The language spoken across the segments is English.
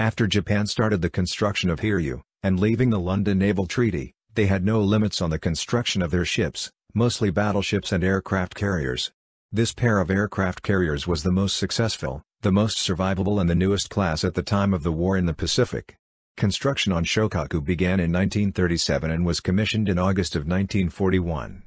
After Japan started the construction of Hiryu, and leaving the London Naval Treaty, they had no limits on the construction of their ships, mostly battleships and aircraft carriers. This pair of aircraft carriers was the most successful, the most survivable and the newest class at the time of the war in the Pacific. Construction on Shokaku began in 1937 and was commissioned in August of 1941.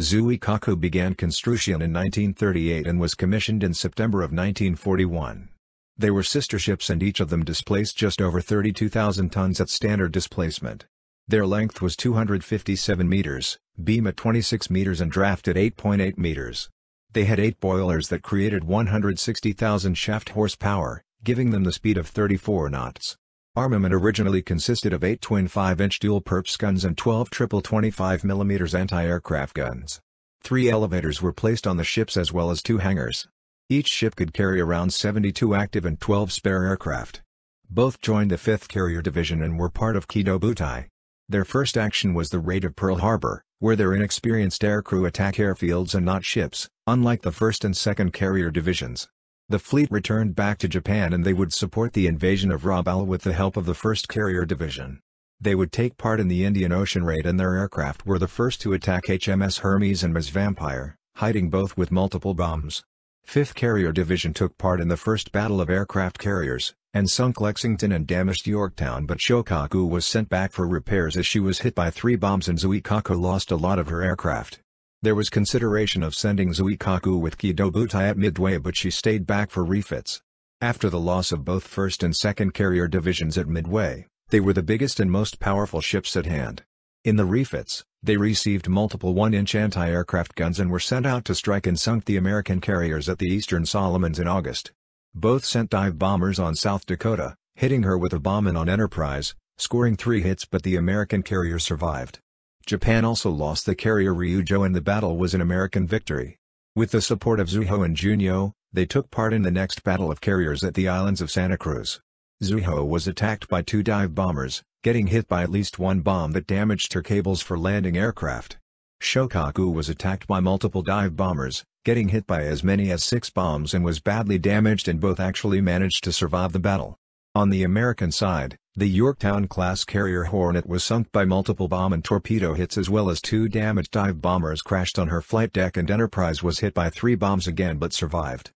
Zuikaku began construction in 1938 and was commissioned in September of 1941. They were sister ships and each of them displaced just over 32,000 tons at standard displacement. Their length was 257 meters, beam at 26 meters and draft at 8.8 meters. They had 8 boilers that created 160,000 shaft horsepower, giving them the speed of 34 knots. Armament originally consisted of 8 twin 5-inch dual-purpose guns and 12 triple 25mm anti-aircraft guns. 3 elevators were placed on the ships as well as 2 hangars. Each ship could carry around 72 active and 12 spare aircraft. Both joined the 5th Carrier Division and were part of Kido Butai. Their first action was the raid of Pearl Harbor, where their inexperienced aircrew attacked airfields and not ships, unlike the 1st and 2nd Carrier Divisions. The fleet returned back to Japan and they would support the invasion of Rabaul with the help of the 1st Carrier Division. They would take part in the Indian Ocean raid and their aircraft were the first to attack HMS Hermes and MS Vampire, hiding both with multiple bombs. 5th Carrier Division took part in the First Battle of Aircraft Carriers, and sunk Lexington and damaged Yorktown, but Shokaku was sent back for repairs as she was hit by 3 bombs and Zuikaku lost a lot of her aircraft. There was consideration of sending Zuikaku with Kido Butai at Midway but she stayed back for refits. After the loss of both 1st and 2nd Carrier Divisions at Midway, they were the biggest and most powerful ships at hand. In the refits, they received multiple 1-inch anti-aircraft guns and were sent out to strike and sunk the American carriers at the Eastern Solomons in August. Both sent dive bombers on South Dakota, hitting her with a bomb and on Enterprise, scoring 3 hits but the American carrier survived. Japan also lost the carrier Ryujo and the battle was an American victory. With the support of Zuho and Junyo, they took part in the next battle of carriers at the islands of Santa Cruz. Zuho was attacked by 2 dive bombers, getting hit by at least 1 bomb that damaged her cables for landing aircraft. Shokaku was attacked by multiple dive bombers, getting hit by as many as 6 bombs and was badly damaged and both actually managed to survive the battle. On the American side, the Yorktown-class carrier Hornet was sunk by multiple bomb and torpedo hits as well as 2 damaged dive bombers crashed on her flight deck and Enterprise was hit by 3 bombs again but survived.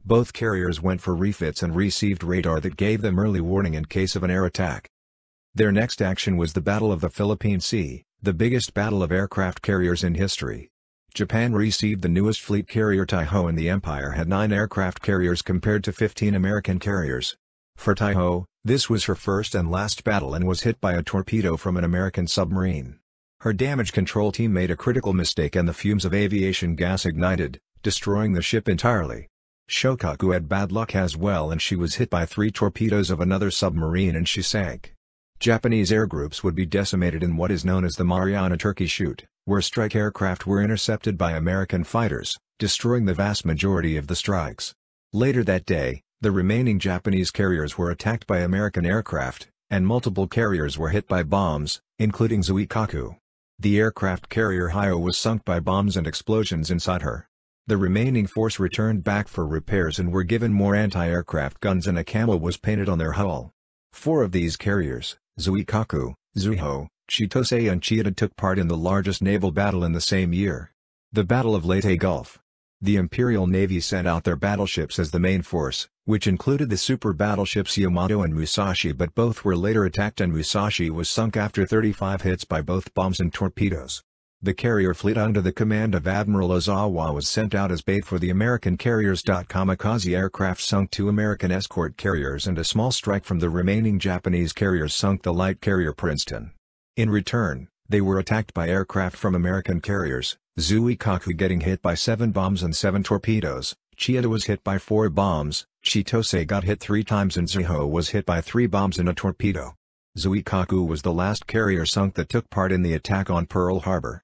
Both carriers went for refits and received radar that gave them early warning in case of an air attack. Their next action was the Battle of the Philippine Sea, the biggest battle of aircraft carriers in history. Japan received the newest fleet carrier Taiho and the Empire had 9 aircraft carriers compared to 15 American carriers. For Taiho, this was her first and last battle and was hit by a torpedo from an American submarine. Her damage control team made a critical mistake and the fumes of aviation gas ignited, destroying the ship entirely. Shokaku had bad luck as well and she was hit by 3 torpedoes of another submarine and she sank. Japanese air groups would be decimated in what is known as the Mariana Turkey Shoot, where strike aircraft were intercepted by American fighters, destroying the vast majority of the strikes. Later that day, the remaining Japanese carriers were attacked by American aircraft, and multiple carriers were hit by bombs, including Zuikaku. The aircraft carrier Hyo was sunk by bombs and explosions inside her. The remaining force returned back for repairs and were given more anti-aircraft guns and a camo was painted on their hull. 4 of these carriers, Zuikaku, Zuho, Chitose and Chiyoda took part in the largest naval battle in the same year. The Battle of Leyte Gulf. The Imperial Navy sent out their battleships as the main force, which included the super battleships Yamato and Musashi but both were later attacked and Musashi was sunk after 35 hits by both bombs and torpedoes. The carrier fleet under the command of Admiral Ozawa was sent out as bait for the American carriers. Kamikaze aircraft sunk 2 American escort carriers and a small strike from the remaining Japanese carriers sunk the light carrier Princeton. In return, they were attacked by aircraft from American carriers, Zuikaku getting hit by 7 bombs and 7 torpedoes, Chiyoda was hit by 4 bombs, Chitose got hit 3 times and Zuho was hit by 3 bombs and a torpedo. Zuikaku was the last carrier sunk that took part in the attack on Pearl Harbor.